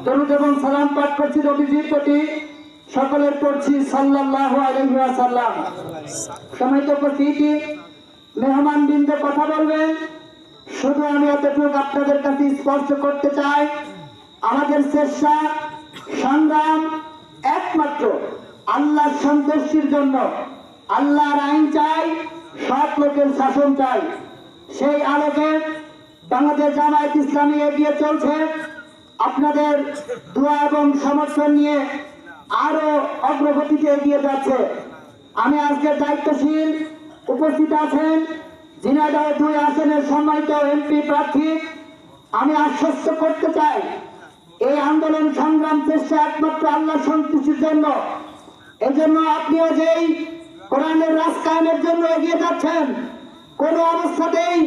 দরুদ এবং সালাম পাঠ করছি নবীজির প্রতি, সকলের পড়ছি সাল্লাল্লাহু আলাইহি ওয়াসাল্লাম। সম্মানিত উপস্থিতি, মেহমানবৃন্দ কথা বলবেন, শুধু আমি এতটুকু আপনাদের কাছে স্পষ্ট করতে চাই, আমাদের চেষ্টা সংগ্রাম একমাত্র আল্লাহর সন্তুষ্টির জন্য। আল্লাহর আইন চাই, সৎ লোকের শাসন চাই। সেই আলোকে বাংলাদেশ জামায়াত ইসলামী এগিয়ে চলছে। আপনাদের দোয়া এবং সমর্থন নিয়ে আরো অগ্রগতিতে এগিয়ে যাচ্ছে। আমি আজকে দায়িত্বশীল উপস্থিত আছেন ঝিনাইদহ 2 আসনের সম্মানিত এমপি প্রার্থী। আমি আশ্বস্ত করতে চাই, এই আন্দোলন সংগ্রাম চেষ্টা একমাত্র আল্লাহ সন্তুষ্টির জন্য। এজন্য আপনিও যেই কোরআনের রাজ কায়েমের জন্য এগিয়ে যাচ্ছেন, কোন অবস্থাতেই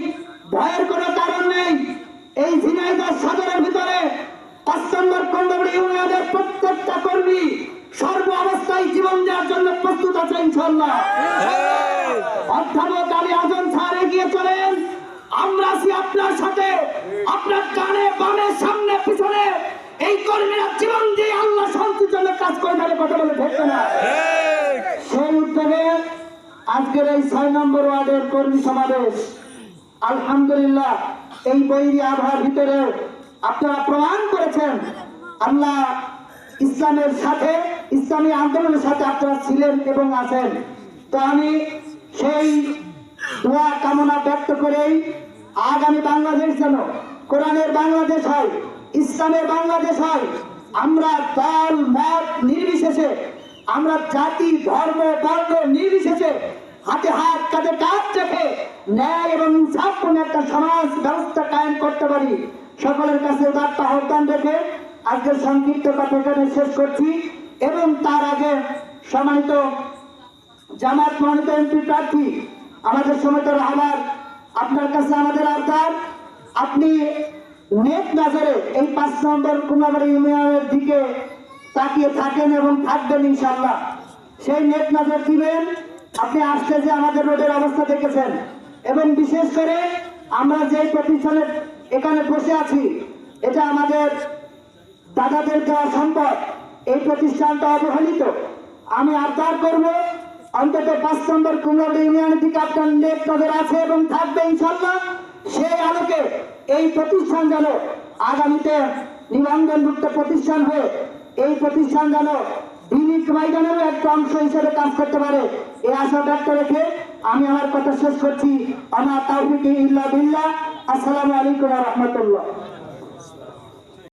ভয়ের কোনো কারণ নেই। এই ঝিনাইদহ সদরের ভিতরে 5 নম্বর কন্ডবড়ি ইউনিয়নের প্রত্যেকটা কর্মী সর্ব অবস্থায় জীবন দেওয়ার জন্য প্রস্তুত আছে ইনশাআল্লাহ। অধ্যাপক আলী আজম স্যার এগিয়ে চলেন, আমরা আছি আপনার সাথে। আপনার ডানে বামে সামনে পিছনে এই কর্মীরা জীবন দিয়ে আল্লাহ শান্তির জন্য কাজ করে যাবে, কথা বলে ঠিক না? সেই উদ্যোগে আজকের এই 6 নম্বর ওয়ার্ডের কর্মী সমাবেশ। আলহামদুলিল্লাহ, এই বৈরী আবহাওয়ার ভিতরে আপনারা প্রমাণ করেছেন আল্লাহ ইসলামের সাথে, ইসলামী আন্দোলনের সাথে আপনারা ছিলেন এবং আছেন। তো আমি সেই দোয়া কামনা ব্যক্ত করেই আগামী বাংলাদেশ যেন কোরআনের বাংলাদেশ হয়, ইসলামের বাংলাদেশ হয়। আমরা দল মত নির্বিশেষে, আমরা জাতি ধর্ম বর্ণ নির্বিশেষে হাতে হাত কাঁধে কাঁধ রেখে ন্যায় এবং ইনসাফপূর্ণ একটা সমাজ ব্যবস্থা কায়েম করতে পারি। সকলের কাছে বার্তা আহ্বান রেখে আজকের সংক্ষিপ্ত কথা এখানে শেষ করছি। এবং তার আগে সম্মানিত জামাত মনোনীত এমপি প্রার্থী আমাদের সমিত রহমান, আপনার কাছে আমাদের আবদার, আপনি নেক নজরে এই 5 নম্বর কুমারবাড়ি ইউনিয়নের দিকে তাকিয়ে থাকেন এবং থাকবেন ইনশাআল্লাহ। সেই নেক নজর দিবেন। আপনি আসতে যে আমাদের রোডের অবস্থা দেখেছেন, এবং বিশেষ করে আমরা যে প্রতিষ্ঠানে এখানে বসে আছি, এটা আমাদের দাদাদের দেওয়া সম্পদ। এই প্রতিষ্ঠানটা অবহেলিত। আমি আবদার করব, অন্তত 5 নম্বর কুমারবাড়ি ইউনিয়নের দিকে আপনার নেক নজর আছে এবং থাকবে ইনশাআল্লাহ। সেই আলোকে এই প্রতিষ্ঠান যেন আগামীতে নিবন্ধনভুক্ত প্রতিষ্ঠান হয়ে এই প্রতিষ্ঠান যেন দিনী ময়দানেরও একটা অংশ হিসেবে কাজ করতে পারে, এই আশা ব্যক্ত রেখে আমি আমার কথা শেষ করছি। আমার তাওফিক ইল্লা বিল্লাহ। আসসালামু আলাইকুম ওয়া রাহমাতুল্লাহ।